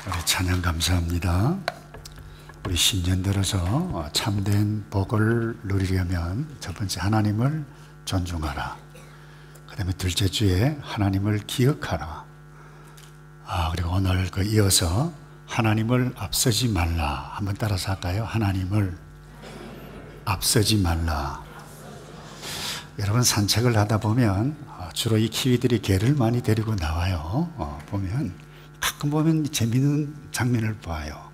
우리 찬양 감사합니다. 우리 신년 들어서 참된 복을 누리려면 첫 번째 하나님을 존중하라. 그 다음에 둘째 주에 하나님을 기억하라. 그리고 오늘 이어서 하나님을 앞서지 말라. 한번 따라서 할까요? 하나님을 앞서지 말라. 여러분 산책을 하다 보면 주로 이 키위들이 개를 많이 데리고 나와요. 가끔 보면 재미있는 장면을 봐요.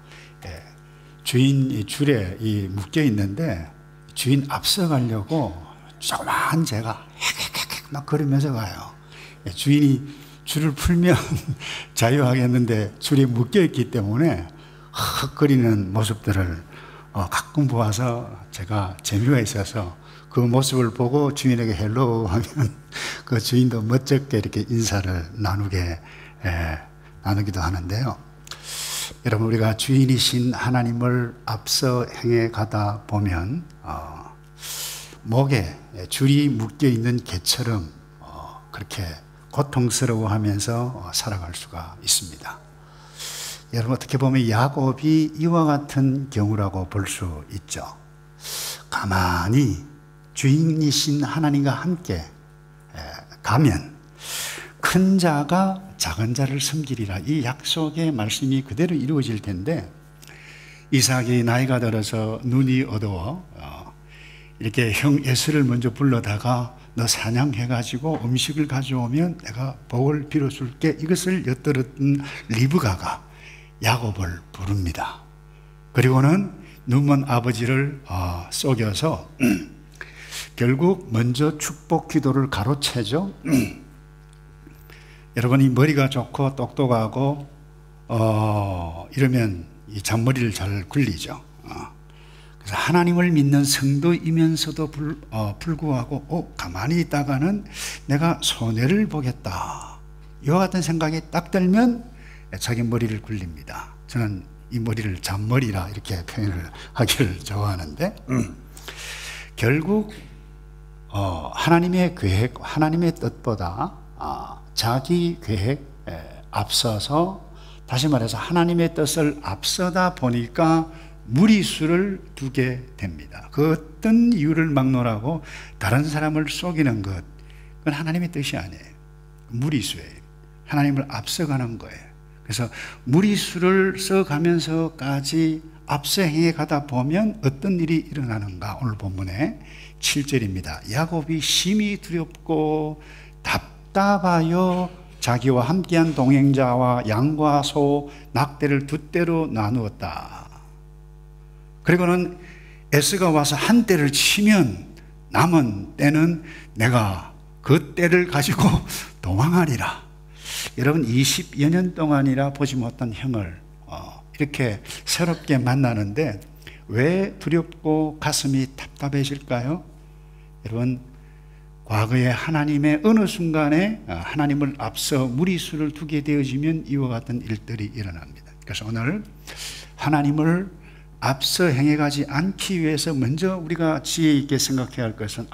주인 줄에 묶여 있는데 주인 앞서가려고 조그마한 개가 헥헥헥 막 걸으면서 가요. 주인이 줄을 풀면 자유하겠는데 줄이 묶여 있기 때문에 헉거리는 모습들을 가끔 보아서 제가 재미가 있어서 그 모습을 보고 주인에게 헬로우 하면 그 주인도 멋쩍게 이렇게 인사를 나누기도 하는데요. 여러분, 우리가 주인이신 하나님을 앞서 행해 가다 보면 목에 줄이 묶여 있는 개처럼 그렇게 고통스러워하면서 살아갈 수가 있습니다. 여러분, 어떻게 보면 야곱이 이와 같은 경우라고 볼 수 있죠. 가만히 주인이신 하나님과 함께 가면 큰 자가 작은 자를 섬기리라. 이 약속의 말씀이 그대로 이루어질 텐데, 이삭이 나이가 들어서 눈이 어두워 이렇게 형 에서를 먼저 불러다가 너 사냥해가지고 음식을 가져오면 내가 복을 빌어줄게, 이것을 엿들었던 리브가가 야곱을 부릅니다. 그리고는 눈먼 아버지를 속여서 결국 먼저 축복 기도를 가로채죠. 여러분이 머리가 좋고 똑똑하고 이러면 이 잔머리를 잘 굴리죠. 그래서 하나님을 믿는 성도이면서도 불구하고 가만히 있다가는 내가 손해를 보겠다, 이와 같은 생각이 딱 들면 자기 머리를 굴립니다. 저는 이 머리를 잔머리라 이렇게 표현을 하기를 좋아하는데, 결국 하나님의 계획, 하나님의 뜻보다 자기 계획에 앞서서, 다시 말해서 하나님의 뜻을 앞서다 보니까 무리수를 두게 됩니다. 그 어떤 이유를 막론하고 다른 사람을 속이는 것, 그건 하나님의 뜻이 아니에요. 무리수예요. 하나님을 앞서가는 거예요. 그래서 무리수를 써가면서까지 앞서 행해 가다 보면 어떤 일이 일어나는가? 오늘 본문에 7절입니다. 야곱이 심히 두렵고 답답하여 자기와 함께한 동행자와 양과 소, 낙대를 두 떼로 나누었다. 그리고는 에서가 와서 한 떼를 치면 남은 떼는 내가 그 떼를 가지고 도망하리라. 여러분, 20여 년 동안이라 보지 못한 형을 이렇게 새롭게 만나는데 왜 두렵고 가슴이 답답해질까요? 여러분, 과거에 하나님의 어느 순간에 하나님을 앞서 무리수를 두게 되어지면 이와 같은 일들이 일어납니다. 그래서 오늘 하나님을 앞서 행해가지 않기 위해서 먼저 우리가 지혜 있게 생각해야 할 것은,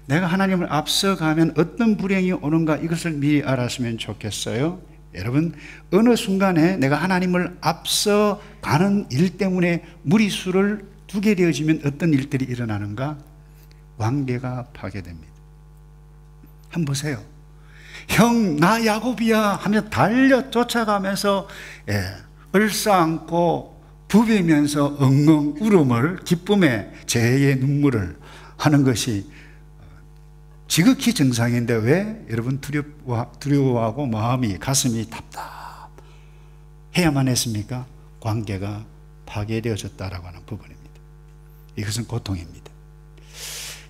내가 하나님을 앞서 가면 어떤 불행이 오는가, 이것을 미리 알았으면 좋겠어요. 여러분, 어느 순간에 내가 하나님을 앞서 가는 일 때문에 무리수를 두게 되어지면 어떤 일들이 일어나는가? 관계가 파괴됩니다. 한번 보세요. 형, 나 야곱이야 하며 달려 쫓아가면서 얼싸안고 부비면서 엉엉 울음을, 기쁨의 재해의 눈물을 하는 것이 지극히 정상인데 왜 여러분 두려워하고 마음이, 가슴이 답답해야만 했습니까? 관계가 파괴되어졌다라고 하는 부분입니다. 이것은 고통입니다.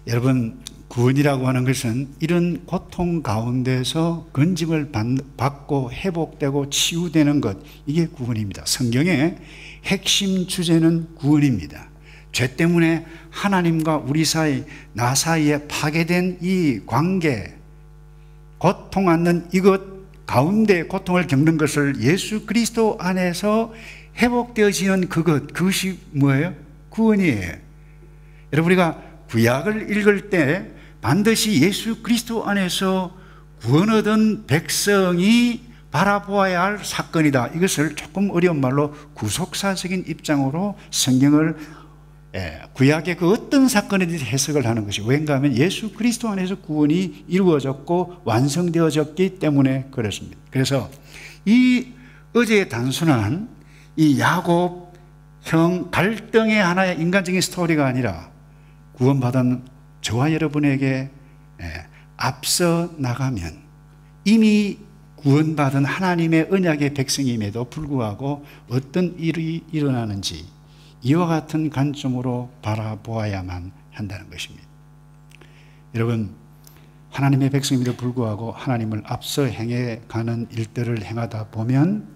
여러분, 구원이라고 하는 것은 이런 고통 가운데서 건짐을 받고 회복되고 치유되는 것, 이게 구원입니다. 성경의 핵심 주제는 구원입니다. 죄 때문에 하나님과 우리 사이, 나 사이에 파괴된 이 관계, 고통하는 이것 가운데 고통을 겪는 것을 예수 그리스도 안에서 회복되어지는 그것이 뭐예요? 구원이에요. 여러분, 우리가 구약을 읽을 때 반드시 예수 그리스도 안에서 구원 얻은 백성이 바라보아야 할 사건이다. 이것을 조금 어려운 말로 구속사적인 입장으로 성경을 구약의 그 어떤 사건이든지 해석을 하는 것이 왜인가 하면 예수 그리스도 안에서 구원이 이루어졌고 완성되어졌기 때문에 그렇습니다. 그래서 이 어제의 단순한 이 야곱 형 갈등의 하나의 인간적인 스토리가 아니라 구원받은 저와 여러분에게 앞서 나가면 이미 구원받은 하나님의 언약의 백성임에도 불구하고 어떤 일이 일어나는지 이와 같은 관점으로 바라보아야만 한다는 것입니다. 여러분, 하나님의 백성임에도 불구하고 하나님을 앞서 행해가는 일들을 행하다 보면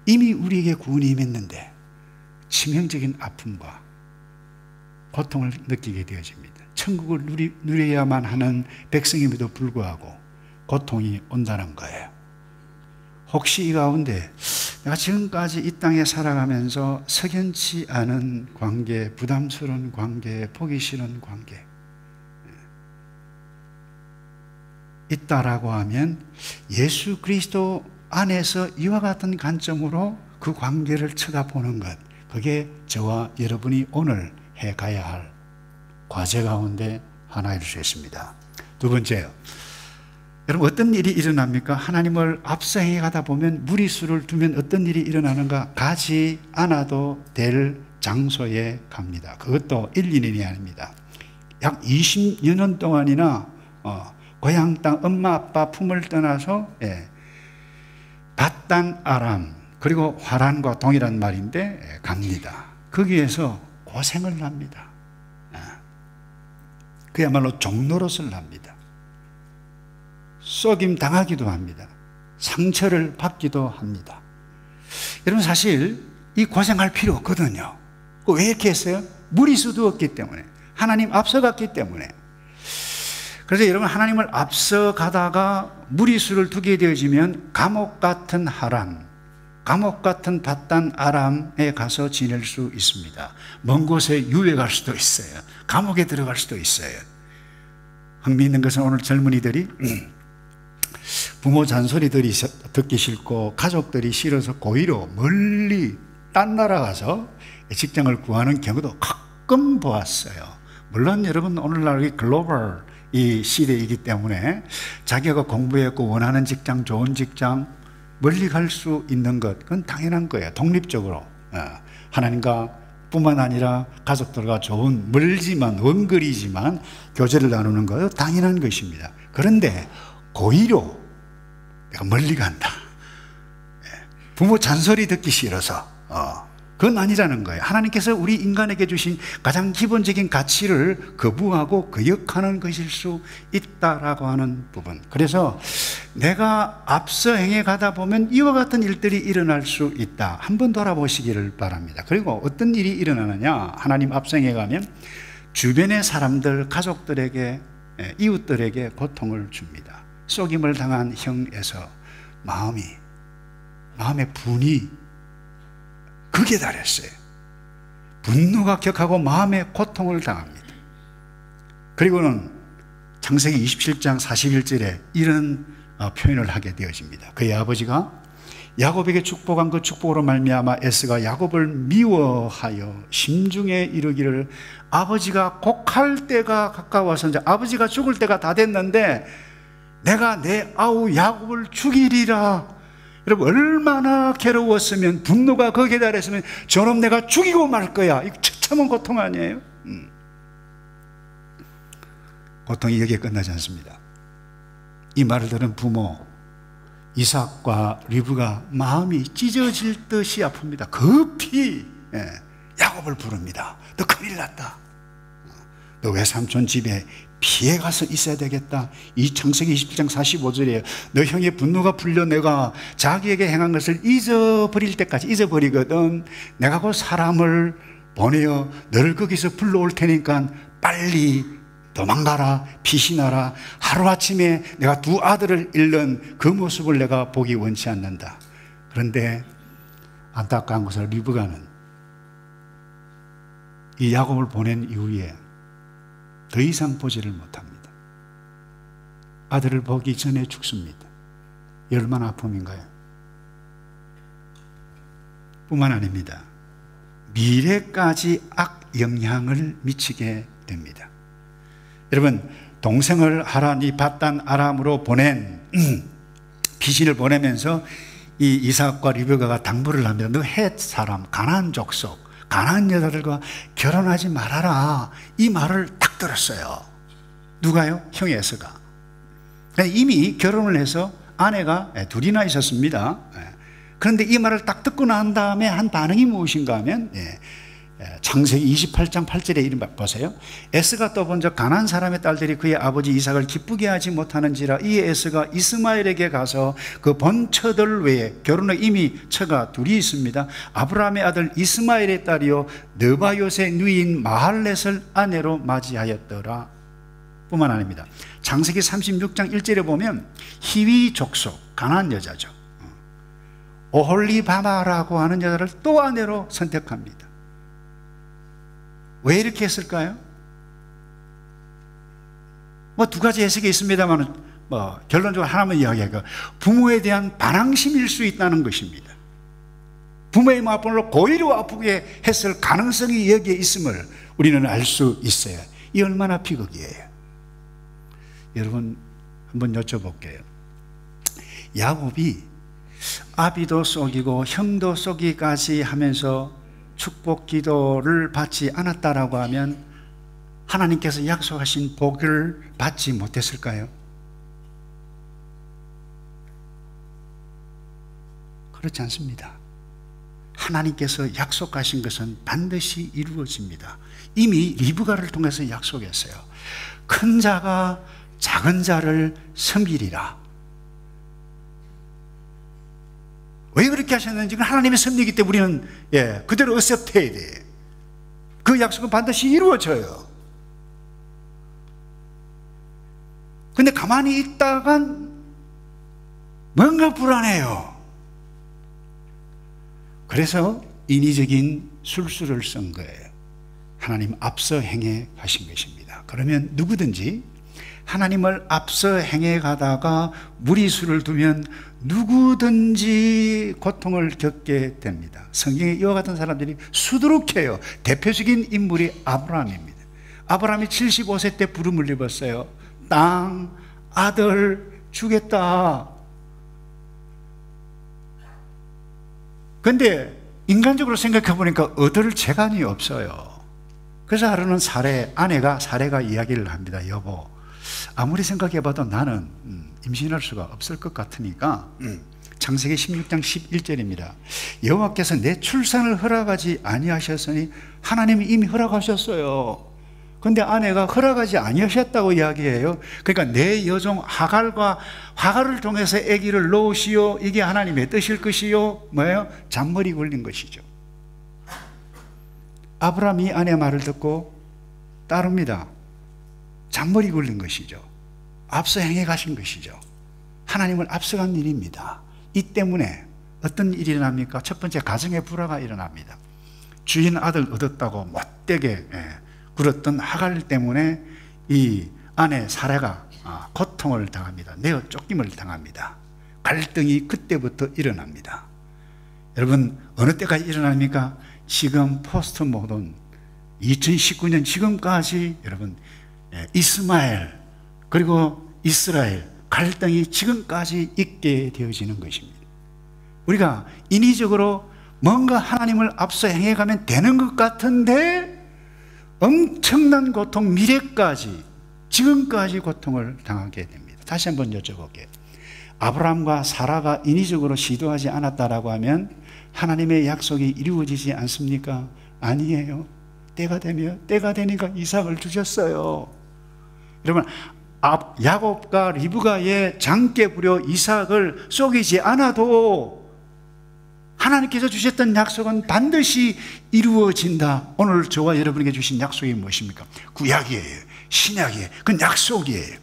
이미 우리에게 구원이 임했는데 치명적인 아픔과 고통을 느끼게 되어집니다. 천국을 누려야만 하는 백성임에도 불구하고 고통이 온다는 거예요. 혹시 이 가운데 내가 지금까지 이 땅에 살아가면서 석연치 않은 관계, 부담스러운 관계, 보기 싫은 관계 있다라고 하면 예수 그리스도 안에서 이와 같은 관점으로 그 관계를 쳐다보는 것, 그게 저와 여러분이 오늘 해가야 할 과제 가운데 하나일 수 있습니다. 두 번째요. 여러분, 어떤 일이 일어납니까? 하나님을 앞서 행해가다 보면 무리수를 두면 어떤 일이 일어나는가? 가지 않아도 될 장소에 갑니다. 그것도 1, 2년이 아닙니다. 약 20여 년 동안이나 고향 땅 엄마 아빠 품을 떠나서 밧단 아람 그리고 화란과 동일한 말인데 갑니다. 거기에서 고생을 합니다. 그야말로 종노릇을 합니다. 쏘김 당하기도 합니다. 상처를 받기도 합니다. 여러분, 사실 이 고생할 필요 없거든요. 왜 이렇게 했어요? 무리수도 없기 때문에, 하나님 앞서갔기 때문에. 그래서 여러분, 하나님을 앞서가다가 무리수를 두게 되어지면 감옥 같은 하란, 감옥 같은 밧단 아람에 가서 지낼 수 있습니다. 먼 곳에 유해 갈 수도 있어요. 감옥에 들어갈 수도 있어요. 흥미있는 것은 오늘 젊은이들이 부모 잔소리들이 듣기 싫고 가족들이 싫어서 고의로 멀리 딴 나라 가서 직장을 구하는 경우도 가끔 보았어요. 물론 여러분, 오늘날 글로벌 이 시대이기 때문에 자기가 공부했고 원하는 직장, 좋은 직장 멀리 갈 수 있는 것, 그건 당연한 거예요. 독립적으로 하나님과 뿐만 아니라 가족들과 좋은, 멀지만 원거리지만 교제를 나누는 것 당연한 것입니다. 그런데 고의로 내가 멀리 간다, 부모 잔소리 듣기 싫어서, 그건 아니라는 거예요. 하나님께서 우리 인간에게 주신 가장 기본적인 가치를 거부하고 거역하는 것일 수 있다라고 하는 부분. 그래서 내가 앞서 행해가다 보면 이와 같은 일들이 일어날 수 있다. 한번 돌아보시기를 바랍니다. 그리고 어떤 일이 일어나느냐? 하나님 앞서 행해가면 주변의 사람들, 가족들에게, 이웃들에게 고통을 줍니다. 속임을 당한 형에서 마음의 분이 극에 달했어요. 분노가 격하고 마음의 고통을 당합니다. 그리고는 창세기 27장 41절에 이런 표현을 하게 되어집니다. 그의 아버지가 야곱에게 축복한 그 축복으로 말미암아 에서가 야곱을 미워하여 심중에 이르기를, 아버지가 곡할 때가 가까워서 이제 아버지가 죽을 때가 다 됐는데 내가 내 아우 야곱을 죽이리라. 여러분, 얼마나 괴로웠으면, 분노가 거기에 달했으면 저놈 내가 죽이고 말 거야. 이거 처참한 고통 아니에요? 고통이 여기에 끝나지 않습니다. 이 말을 들은 부모 이삭과 리브가 마음이 찢어질 듯이 아픕니다. 급히 야곱을 부릅니다. 너 큰일 났다. 너 외삼촌 집에 피해 가서 있어야 되겠다. 이 창세기 27장 45절에 너 형의 분노가 풀려 내가 자기에게 행한 것을 잊어버릴 때까지 잊어버리거든. 내가 그 사람을 보내어 너를 거기서 불러올 테니까 빨리 도망가라, 피신하라. 하루아침에 내가 두 아들을 잃는 그 모습을 내가 보기 원치 않는다. 그런데 안타까운 것은 리브가는 이 야곱을 보낸 이후에 더 이상 보지를 못합니다. 아들을 보기 전에 죽습니다. 얼마나 아픔인가요? 뿐만 아닙니다. 미래까지 악영향을 미치게 됩니다. 여러분, 동생을 하란이 밧단 아람으로 보낸 피신을 보내면서 이 이삭과 리브가가 당부를 합니다. 너 헷 사람, 가나안 족속, 가나안 여자들과 결혼하지 말아라. 이 말을 딱 들었어요. 누가요? 형이 에서가. 이미 결혼을 해서 아내가 둘이나 있었습니다. 그런데 이 말을 딱 듣고 난 다음에 한 반응이 무엇인가 하면 창세기 28장 8절에 이름 보세요. 에스가 또 본적 가나안 사람의 딸들이 그의 아버지 이삭을 기쁘게 하지 못하는지라 이 에스가 이스마엘에게 가서 그 본 처들 외에 결혼에 이미 처가 둘이 있습니다. 아브라함의 아들 이스마엘의 딸이요 느바요의 누이인 마할렛을 아내로 맞이하였더라. 뿐만 아닙니다. 창세기 36장 1절에 보면 히위 족속 가나안 여자죠. 오홀리바마라고 하는 여자를 또 아내로 선택합니다. 왜 이렇게 했을까요? 두 가지 해석이 있습니다만 결론적으로 하나만 이야기하고 부모에 대한 반항심일 수 있다는 것입니다. 부모의 마음을 고의로 아프게 했을 가능성이 여기에 있음을 우리는 알 수 있어요. 이 얼마나 비극이에요. 여러분 한번 여쭤볼게요. 야곱이 아비도 속이고 형도 속이기까지 하면서 축복 기도를 받지 않았다라고 하면 하나님께서 약속하신 복을 받지 못했을까요? 그렇지 않습니다. 하나님께서 약속하신 것은 반드시 이루어집니다. 이미 리브가를 통해서 약속했어요. 큰 자가 작은 자를 섬기리라. 왜 그렇게 하셨는지 하나님의 섭리이기 때문에 우리는 그대로 어셉트해야 돼요. 그 약속은 반드시 이루어져요. 근데 가만히 있다간 뭔가 불안해요. 그래서 인위적인 술수를 쓴 거예요. 하나님 앞서 행해 가신 것입니다. 그러면 누구든지 하나님을 앞서 행해 가다가 무리수를 두면 누구든지 고통을 겪게 됩니다. 성경에 이와 같은 사람들이 수두룩해요. 대표적인 인물이 아브라함입니다. 아브라함이 75세 때 부름을 입었어요. 땅, 아들 주겠다. 그런데 인간적으로 생각해 보니까 얻을 재간이 없어요. 그래서 하루는 아내가 사례가 이야기를 합니다. 여보, 아무리 생각해봐도 나는 임신할 수가 없을 것 같으니까 창세기 16장 11절입니다. 여호와께서 내 출산을 허락하지 아니하셨으니 하나님이 이미 허락하셨어요. 그런데 아내가 허락하지 아니하셨다고 이야기해요. 그러니까 내 여종 하갈을 통해서 아기를 놓으시오. 이게 하나님의 뜻일 것이요. 뭐예요? 잔머리 걸린 것이죠. 아브라함이 아내 말을 듣고 따릅니다. 잔머리 걸린 것이죠. 앞서 행해 가신 것이죠. 하나님을 앞서간 일입니다. 이 때문에 어떤 일이 일어납니까? 첫 번째, 가정의 불화가 일어납니다. 주인 아들 얻었다고 못되게 굴었던 하갈 때문에 이 아내 사라가 고통을 당합니다. 내어 쫓김을 당합니다. 갈등이 그때부터 일어납니다. 여러분, 어느 때까지 일어납니까? 지금 포스트 모던 2019년 지금까지 여러분 이스마엘 그리고 이스라엘 갈등이 지금까지 있게 되어지는 것입니다. 우리가 인위적으로 뭔가 하나님을 앞서 행해가면 되는 것 같은데 엄청난 고통, 미래까지 지금까지 고통을 당하게 됩니다. 다시 한번 여쭤볼게요. 아브라함과 사라가 인위적으로 시도하지 않았다라고 하면 하나님의 약속이 이루어지지 않습니까? 아니에요. 때가 되니까 이삭을 주셨어요. 여러분, 야곱과 리브가의 장께 부려 이삭을 속이지 않아도 하나님께서 주셨던 약속은 반드시 이루어진다. 오늘 저와 여러분에게 주신 약속이 무엇입니까? 구약이에요. 신약이에요. 그건 약속이에요.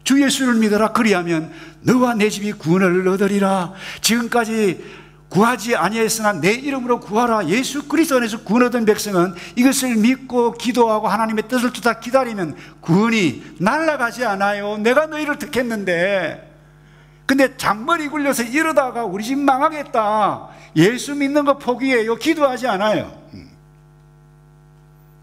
주 예수를 믿어라. 그리하면 너와 내 집이 구원을 얻으리라. 지금까지 구하지 아니했으나 내 이름으로 구하라. 예수 그리스도 안에서 구원 얻은 백성은 이것을 믿고 기도하고 하나님의 뜻을 쫓아 기다리면 구원이 날아가지 않아요. 내가 너희를 택했는데 근데 잔머리 굴려서 이러다가 우리 집 망하겠다, 예수 믿는 거 포기해요, 기도하지 않아요.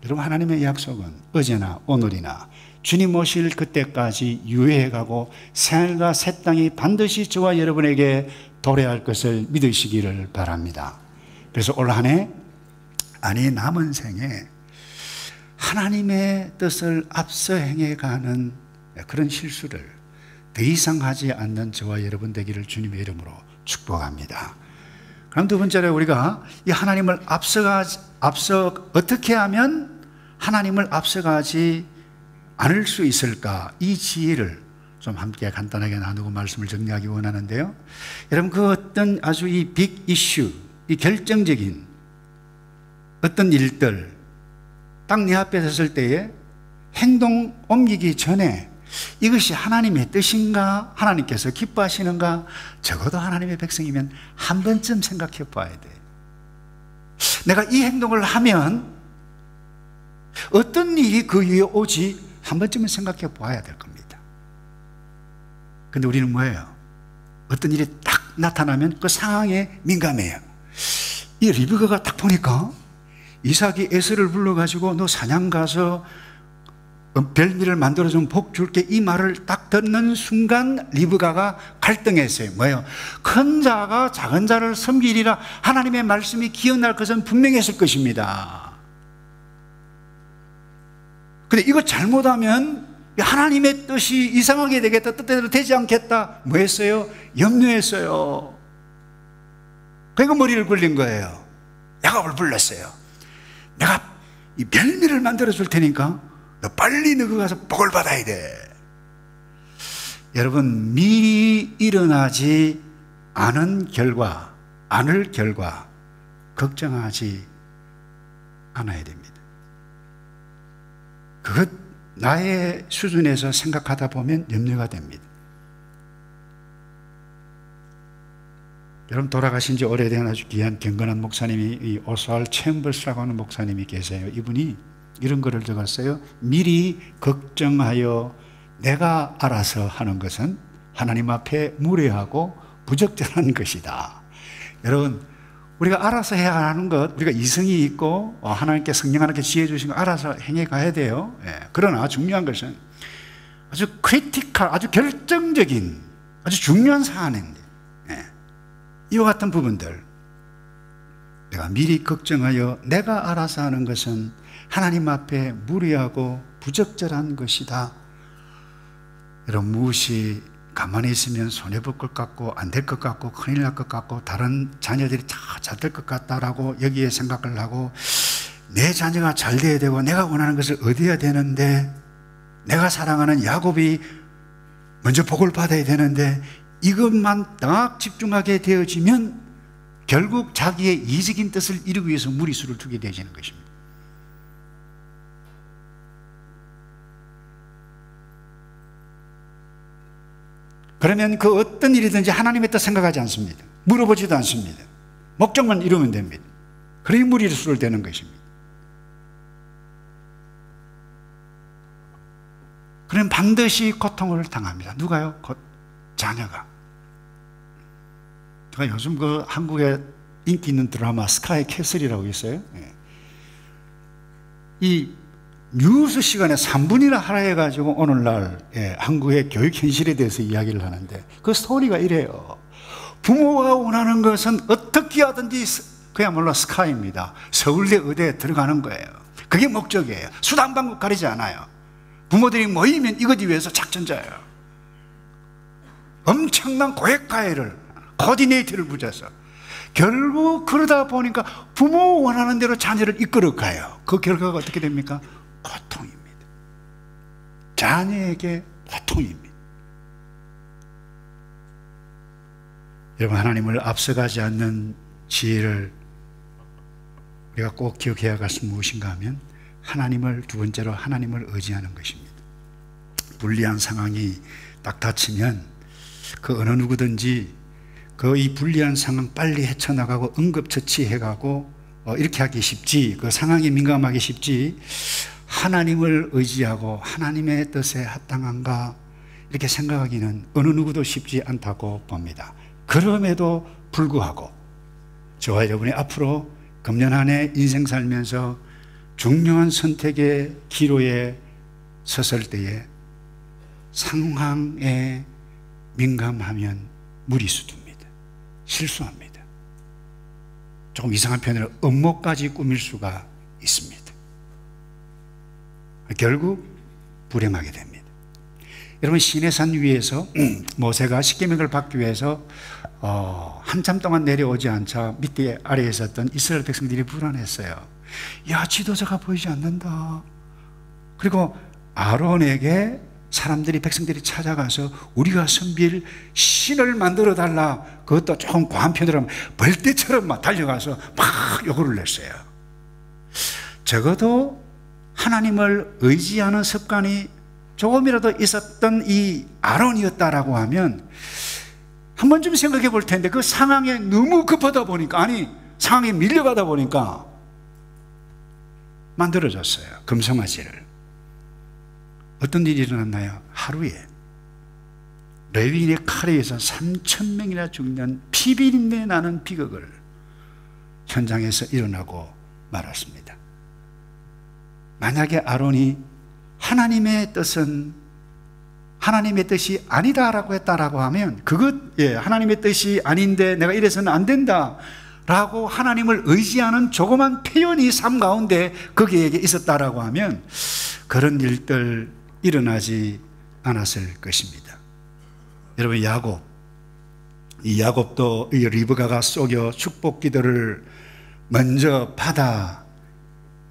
여러분, 하나님의 약속은 어제나 오늘이나 주님 오실 그때까지 유효해가고 새하늘과 새 땅이 반드시 저와 여러분에게 도래할 것을 믿으시기를 바랍니다. 그래서 올 한 해, 아니 남은 생에 하나님의 뜻을 앞서 행해가는 그런 실수를 더 이상 하지 않는 저와 여러분 되기를 주님의 이름으로 축복합니다. 그럼 두 번째로 우리가 이 하나님을 어떻게 하면 하나님을 앞서가지 않을 수 있을까, 이 지혜를 좀 함께 간단하게 나누고 말씀을 정리하기 원하는데요. 여러분, 그 어떤 아주 이 빅 이슈, 이 결정적인 어떤 일들 딱 내 앞에 섰을 때에 행동 옮기기 전에 이것이 하나님의 뜻인가, 하나님께서 기뻐하시는가, 적어도 하나님의 백성이면 한 번쯤 생각해 봐야 돼. 내가 이 행동을 하면 어떤 일이 그 위에 오지 한 번쯤은 생각해 봐야 될 겁니다. 근데 우리는 뭐예요? 어떤 일이 딱 나타나면 그 상황에 민감해요. 이 리브가가 딱 보니까 이삭이 에서를 불러가지고 너 사냥 가서 별미를 만들어주면 복 줄게, 이 말을 딱 듣는 순간 리브가가 갈등했어요. 뭐예요? 큰 자가 작은 자를 섬기리라, 하나님의 말씀이 기억날 것은 분명했을 것입니다. 근데 이거 잘못하면 하나님의 뜻이 이상하게 되겠다, 뜻대로 되지 않겠다, 뭐 했어요? 염려했어요. 그러니까 머리를 굴린 거예요. 야곱을 불렀어요. 내가 이 별미를 만들어 줄 테니까 너 빨리 너가 가서 복을 받아야 돼. 여러분, 미리 일어나지 않을 결과 걱정하지 않아야 됩니다. 그것 나의 수준에서 생각하다 보면 염려가 됩니다. 여러분, 돌아가신 지 오래된 아주 귀한 경건한 목사님이, 이 오스왈 챔버스라고 하는 목사님이 계세요. 이분이 이런 글을 적었어요. 미리 걱정하여 내가 알아서 하는 것은 하나님 앞에 무례하고 부적절한 것이다. 여러분, 우리가 알아서 해야 하는 것, 우리가 이성이 있고 하나님께 성령 하나님께 지혜 주신 거 알아서 행해 가야 돼요. 그러나 중요한 것은 아주 크리티컬, 아주 결정적인, 아주 중요한 사안인데, 이와 같은 부분들, 내가 미리 걱정하여 내가 알아서 하는 것은 하나님 앞에 무리하고 부적절한 것이다. 여러분, 무엇이 가만히 있으면 손해볼 것 같고 안 될 것 같고 큰일 날 것 같고 다른 자녀들이 다 잘 될 것 같다라고 여기에 생각을 하고, 내 자녀가 잘 돼야 되고 내가 원하는 것을 얻어야 되는데, 내가 사랑하는 야곱이 먼저 복을 받아야 되는데, 이것만 딱 집중하게 되어지면 결국 자기의 이적인 뜻을 이루기 위해서 무리수를 두게 되지는 것입니다. 그러면 그 어떤 일이든지 하나님의 뜻 생각하지 않습니다. 물어보지도 않습니다. 목적만 이루면 됩니다. 그러니 무리수를 대는 것입니다. 그러면 반드시 고통을 당합니다. 누가요? 자녀가. 제가 요즘 그 한국에 인기 있는 드라마 스카이 캐슬이라고 있어요. 이 뉴스 시간에 3분이나 하라 해가지고 오늘날 한국의 교육 현실에 대해서 이야기를 하는데, 그 스토리가 이래요. 부모가 원하는 것은 어떻게 하든지 그야말로 스카이입니다. 서울대 의대에 들어가는 거예요. 그게 목적이에요. 수단 방법 가리지 않아요. 부모들이 모이면 이거지 위해서 작전자예요. 엄청난 고액가해를, 코디네이터를 붙여서 결국 그러다 보니까 부모 원하는 대로 자녀를 이끌어가요. 그 결과가 어떻게 됩니까? 고통입니다. 자녀에게 고통입니다. 여러분, 하나님을 앞서가지 않는 지혜를 우리가 꼭 기억해야 할 것은 무엇인가 하면, 두 번째로 하나님을 의지하는 것입니다. 불리한 상황이 딱 닥치면 그 어느 누구든지 그 이 불리한 상황 빨리 헤쳐나가고 응급처치해가고 이렇게 하기 쉽지, 그 상황에 민감하기 쉽지, 하나님을 의지하고 하나님의 뜻에 합당한가, 이렇게 생각하기는 어느 누구도 쉽지 않다고 봅니다. 그럼에도 불구하고 저와 여러분이 앞으로 금년 한 해 인생 살면서 중요한 선택의 기로에 섰을 때에 상황에 민감하면 무리수두입니다. 실수합니다. 조금 이상한 표현으로 음모까지 꾸밀 수가 있습니다. 결국 불행하게 됩니다. 여러분, 시내산 위에서 모세가 십계명을 받기 위해서 한참 동안 내려오지 않자 밑에 아래에 있었던 이스라엘 백성들이 불안했어요. 야, 지도자가 보이지 않는다. 그리고 아론에게 사람들이, 백성들이 찾아가서 우리가 섬길 신을 만들어 달라. 그것도 조금 과한 표현으로 하면 벌떼처럼 막 달려가서 막 요구를 냈어요. 적어도 하나님을 의지하는 습관이 조금이라도 있었던 이 아론이었다라고 하면 한 번쯤 생각해 볼 텐데, 그 상황에 너무 급하다 보니까, 아니 상황에 밀려가다 보니까 만들어졌어요. 금송아지를. 어떤 일이 일어났나요? 하루에 레위인의 칼에 의해서 3,000명이나 죽는 피비린내 나는 비극을 현장에서 일어나고 말았습니다. 만약에 아론이 하나님의 뜻은 하나님의 뜻이 아니다라고 했다라고 하면, 그것, 하나님의 뜻이 아닌데 내가 이래서는 안 된다 라고 하나님을 의지하는 조그만 표현이 삶 가운데 거기에게 있었다라고 하면 그런 일들 일어나지 않았을 것입니다. 여러분, 이 야곱도 이 리브가가 속여 축복 기도를 먼저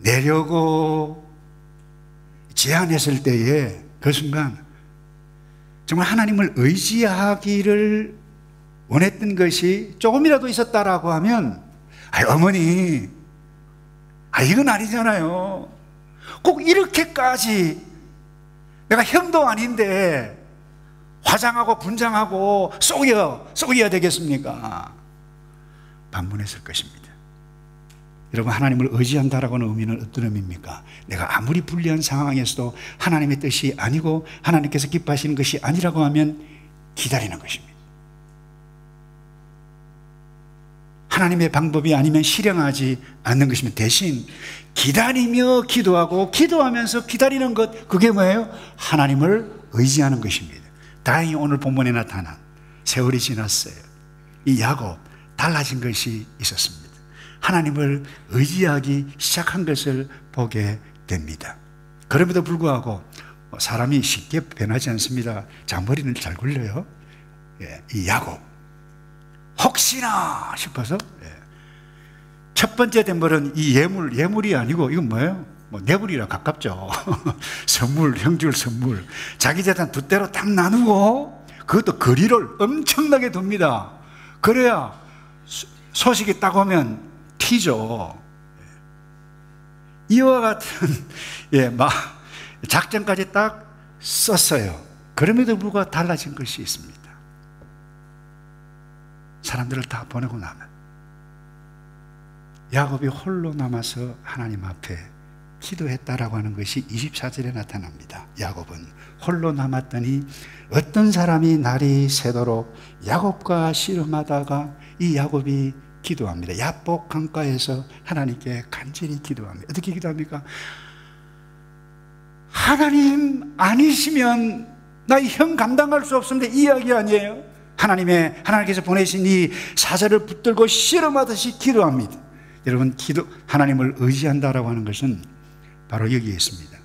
받아내려고 제안했을 때에 그 순간 정말 하나님을 의지하기를 원했던 것이 조금이라도 있었다라고 하면, 어머니, 이건 아니잖아요. 꼭 이렇게까지 내가 형도 아닌데 화장하고 분장하고 속여야 되겠습니까? 반문했을 것입니다. 여러분, 하나님을 의지한다라고 하는 의미는 어떤 의미입니까? 내가 아무리 불리한 상황에서도 하나님의 뜻이 아니고 하나님께서 기뻐하시는 것이 아니라고 하면 기다리는 것입니다. 하나님의 방법이 아니면 실행하지 않는 것이면 대신 기다리며 기도하고 기도하면서 기다리는 것, 그게 뭐예요? 하나님을 의지하는 것입니다. 다행히 오늘 본문에 나타난, 세월이 지났어요, 이 야곱, 달라진 것이 있었습니다. 하나님을 의지하기 시작한 것을 보게 됩니다. 그럼에도 불구하고 사람이 쉽게 변하지 않습니다. 잔머리는 잘 굴려요. 이 야곱, 혹시나 싶어서 첫 번째 된 벌은 이 예물이 아니고 이건 뭐예요? 뇌물이라 가깝죠. 선물, 형줄 선물. 자기 재산 두 대로 딱 나누고 그것도 거리를 엄청나게 둡니다. 그래야 소식이 딱 오면 튀죠. 이와 같은 작전까지 딱 썼어요. 그럼에도 불구하고 달라진 것이 있습니다. 사람들을 다 보내고 나면 야곱이 홀로 남아서 하나님 앞에 기도했다라고 하는 것이 24절에 나타납니다. 야곱은 홀로 남았더니 어떤 사람이 날이 새도록 야곱과 씨름하다가 이 야곱이 기도합니다. 야복 강가에서 하나님께 간절히 기도합니다. 어떻게 기도합니까? 하나님 아니시면 나 형 감당할 수 없습니다. 이 이야기 아니에요? 하나님께서 보내신 이 사자를 붙들고 씨름하듯이 기도합니다. 여러분, 하나님을 의지한다라고 하는 것은 바로 여기에 있습니다.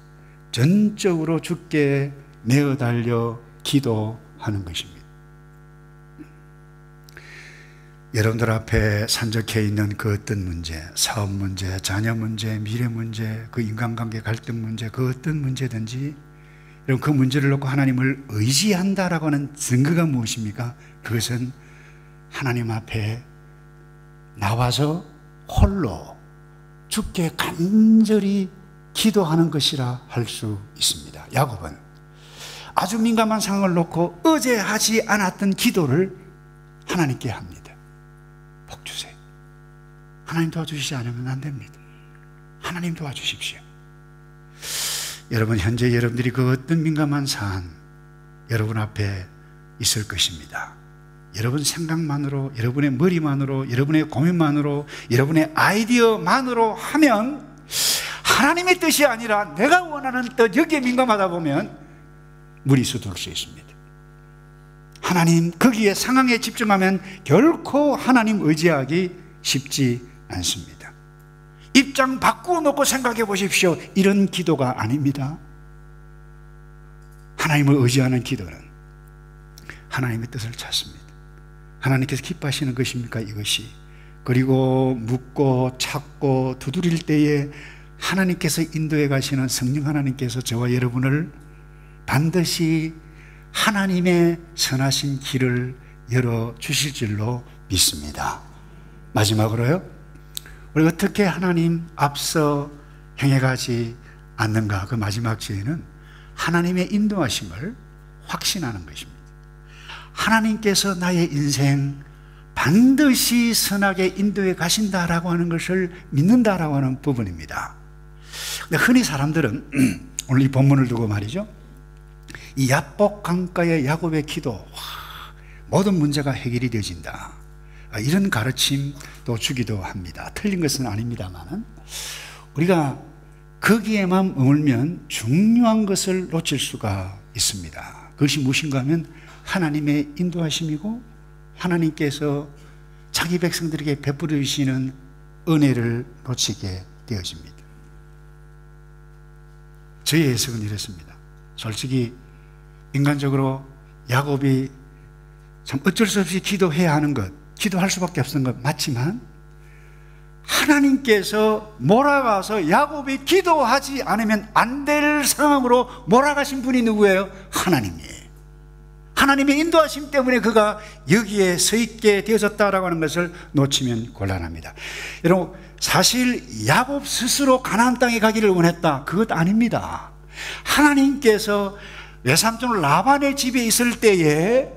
전적으로 주께 내어 달려 기도하는 것입니다. 여러분들 앞에 산적해 있는 그 어떤 문제, 사업 문제, 자녀 문제, 미래 문제, 그 인간관계 갈등 문제, 그 어떤 문제든지, 여러분, 그 문제를 놓고 하나님을 의지한다라고 하는 증거가 무엇입니까? 그것은 하나님 앞에 나와서 홀로 주께 간절히 기도하는 것이라 할 수 있습니다. 야곱은 아주 민감한 상황을 놓고 어제 하지 않았던 기도를 하나님께 합니다. 복 주세요. 하나님 도와주시지 않으면 안 됩니다. 하나님 도와주십시오. 여러분, 현재 여러분들이 그 어떤 민감한 사안, 여러분 앞에 있을 것입니다. 여러분 생각만으로, 여러분의 머리만으로, 여러분의 고민만으로, 여러분의 아이디어만으로 하면 하나님의 뜻이 아니라 내가 원하는 뜻, 여기에 민감하다 보면 무리수들 수 있습니다. 하나님, 거기에 상황에 집중하면 결코 하나님 의지하기 쉽지 않습니다. 입장 바꾸어 놓고 생각해 보십시오. 이런 기도가 아닙니다. 하나님을 의지하는 기도는 하나님의 뜻을 찾습니다. 하나님께서 기뻐하시는 것입니까? 이것이. 그리고 묻고 찾고 두드릴 때에 하나님께서 인도해 가시는 성령 하나님께서 저와 여러분을 반드시 하나님의 선하신 길을 열어주실 줄로 믿습니다. 마지막으로요, 우리 어떻게 하나님 앞서 행해가지 않는가? 그 마지막 지혜는 하나님의 인도하심을 확신하는 것입니다. 하나님께서 나의 인생 반드시 선하게 인도해 가신다라고 하는 것을 믿는다라고 하는 부분입니다. 근데 흔히 사람들은 오늘 이 본문을 두고 말이죠, 이 야복 강가의 야곱의 기도, 모든 문제가 해결이 되어진다, 이런 가르침도 주기도 합니다. 틀린 것은 아닙니다만 우리가 거기에만 머물면 중요한 것을 놓칠 수가 있습니다. 그것이 무엇인가 하면 하나님의 인도하심이고 하나님께서 자기 백성들에게 베풀어 주시는 은혜를 놓치게 되어집니다. 저의 해석은 이렇습니다. 솔직히 인간적으로 야곱이 참 어쩔 수 없이 기도해야 하는 것, 기도할 수밖에 없는 것 맞지만 하나님께서 몰아가서 야곱이 기도하지 않으면 안 될 상황으로 몰아가신 분이 누구예요? 하나님이에요. 하나님의 인도하심 때문에 그가 여기에 서 있게 되어졌다라고 하는 것을 놓치면 곤란합니다. 여러분, 사실 야곱 스스로 가나안 땅에 가기를 원했다, 그것 아닙니다. 하나님께서 외삼촌 라반의 집에 있을 때에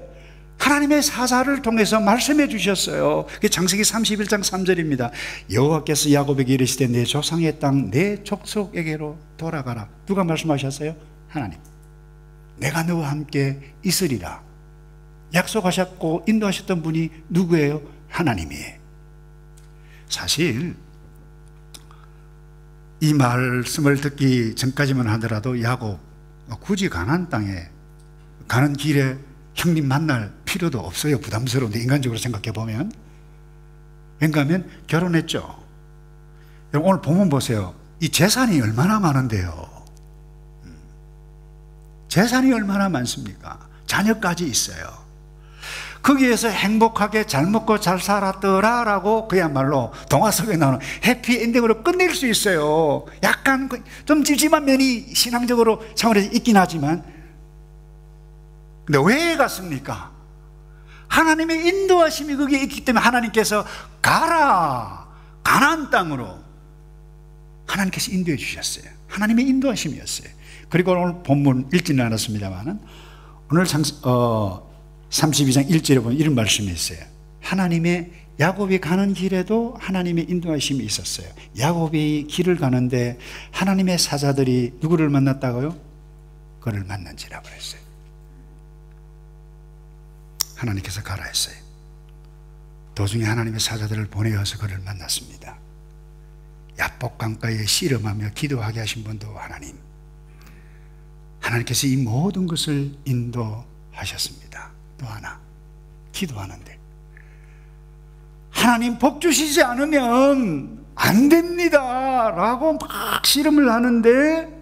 하나님의 사자를 통해서 말씀해 주셨어요. 그게 창세기 31장 3절입니다. 여호와께서 야곱에게 이르시되 내 조상의 땅 내 족속에게로 돌아가라. 누가 말씀하셨어요? 하나님. 내가 너와 함께 있으리라 약속하셨고 인도하셨던 분이 누구예요? 하나님이에요. 사실 이 말씀을 듣기 전까지만 하더라도 야곱 굳이 가나안 땅에 가는 길에 형님 만날 필요도 없어요. 부담스러운데 인간적으로 생각해 보면. 왜냐하면 결혼했죠. 오늘 본문 보세요. 이 재산이 얼마나 많은데요. 재산이 얼마나 많습니까? 자녀까지 있어요. 거기에서 행복하게 잘 먹고 잘 살았더라라고 그야말로 동화 속에 나오는 해피엔딩으로 끝낼 수 있어요. 약간 좀 찝찝한 면이 신앙적으로 차원에서 있긴 하지만, 근데 왜 갔습니까? 하나님의 인도하심이 거기에 있기 때문에 하나님께서 가라, 가나안 땅으로 하나님께서 인도해 주셨어요. 하나님의 인도하심이었어요. 그리고 오늘 본문 읽지는 않았습니다만 오늘 32장 1절에 보면 이런 말씀이 있어요. 하나님의 야곱이 가는 길에도 하나님의 인도하심이 있었어요. 야곱이 길을 가는데 하나님의 사자들이 누구를 만났다고요? 그를 만난지라 그랬어요. 하나님께서 가라 했어요. 도중에 하나님의 사자들을 보내어서 그를 만났습니다. 야복 강가에 씨름하며 기도하게 하신 분도 하나님. 하나님께서 이 모든 것을 인도하셨습니다. 또 하나, 기도하는데 하나님 복 주시지 않으면 안 됩니다 라고 막 씨름을 하는데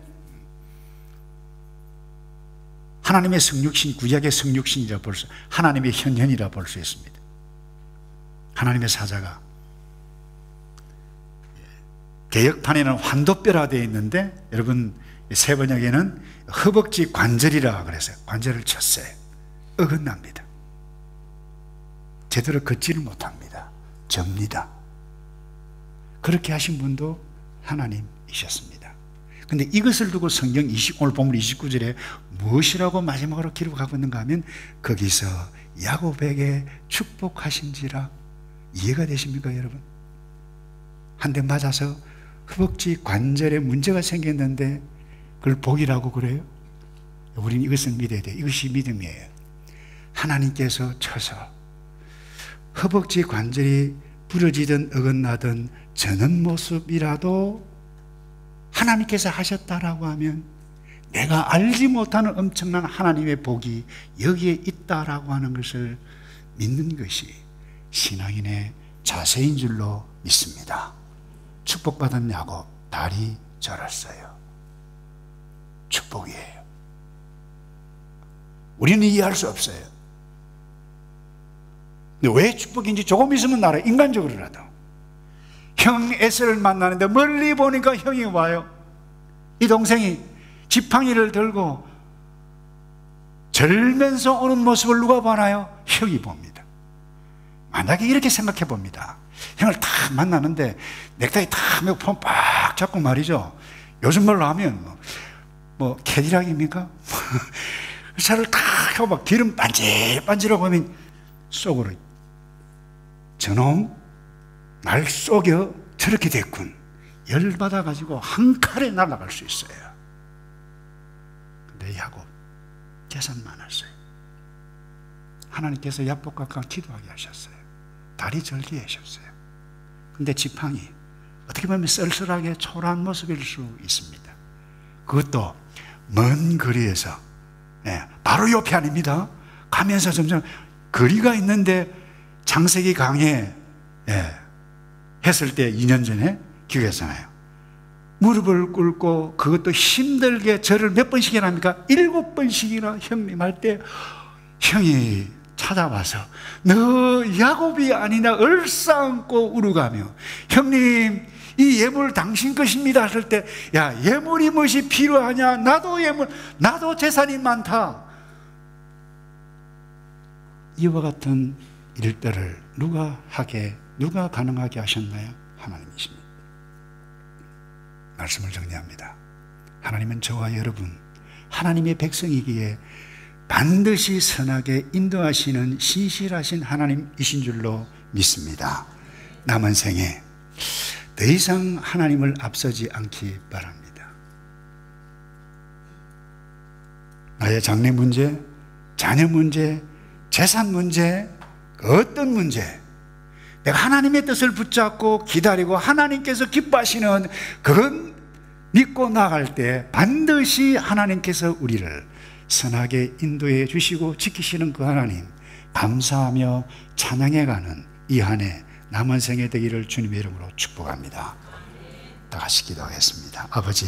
하나님의 성육신, 구약의 성육신이라 볼 수, 하나님의 현현이라 볼 수 있습니다. 하나님의 사자가 개역판에는 환도뼈라 되어 있는데 여러분 세번역에는 허벅지 관절이라 그랬어요. 관절을 쳤어요. 어긋납니다. 제대로 걷지를 못합니다. 접니다. 그렇게 하신 분도 하나님이셨습니다. 근데 이것을 두고 성경 오늘 본문 29절에 무엇이라고 마지막으로 기록하고 있는가 하면 거기서 야곱에게 축복하신지라. 이해가 되십니까 여러분? 한 대 맞아서 허벅지 관절에 문제가 생겼는데 그걸 복이라고 그래요? 우리는 이것을 믿어야 돼요. 이것이 믿음이에요. 하나님께서 쳐서 허벅지 관절이 부러지든 어긋나든 저는 모습이라도 하나님께서 하셨다라고 하면 내가 알지 못하는 엄청난 하나님의 복이 여기에 있다라고 하는 것을 믿는 것이 신앙인의 자세인 줄로 믿습니다. 축복받은 야곱 다리 절었어요. 축복이에요. 우리는 이해할 수 없어요. 근데 왜 축복인지 조금 있으면 알아요. 인간적으로라도. 형 에서를 만나는데 멀리 보니까 형이 와요. 이 동생이 지팡이를 들고 절면서 오는 모습을 누가 보나요? 형이 봅니다. 만약에 이렇게 생각해 봅니다. 형을 딱 만나는데 넥타이 딱 메고 폼 빡 잡고 말이죠. 요즘 말로 하면 뭐 캐디락입니까? 차를 딱 하고 막 기름 반질반질하고 하면 속으로 저놈 날 속여 저렇게 됐군. 열받아 가지고 한 칼에 날아갈 수 있어요. 근데 야곱 재산 많았어요. 하나님께서 야곱과 기도하게 하셨어요. 다리 절게 하셨어요. 근데 지팡이 어떻게 보면 쓸쓸하게 초라한 모습일 수 있습니다. 그것도 먼 거리에서, 바로 옆이 아닙니다. 가면서 점점 거리가 있는데 장세기 강에 했을 때 2년 전에 기억했잖아요. 무릎을 꿇고 그것도 힘들게 절을 몇 번씩이나 합니까? 7번씩이나 형님 할 때 형이 찾아와서 너 야곱이 아니냐 얼싸안고 울어가며 형님 이 예물 당신 것입니다 하실 때 야 예물이 무엇이 필요하냐? 나도 예물, 나도 재산이 많다. 이와 같은 일들을 누가 가능하게 하셨나요? 하나님이십니다. 말씀을 정리합니다. 하나님은 저와 여러분 하나님의 백성이기에 반드시 선하게 인도하시는 신실하신 하나님이신 줄로 믿습니다. 남은 생에 더 이상 하나님을 앞서지 않기 바랍니다. 나의 장래 문제, 자녀 문제, 재산 문제, 어떤 문제, 내가 하나님의 뜻을 붙잡고 기다리고 하나님께서 기뻐하시는 그런 믿고 나갈 때 반드시 하나님께서 우리를 선하게 인도해 주시고 지키시는 그 하나님 감사하며 찬양해가는 이 한 해 남은 생에 되기를 주님의 이름으로 축복합니다. 다 같이 기도하겠습니다. 아버지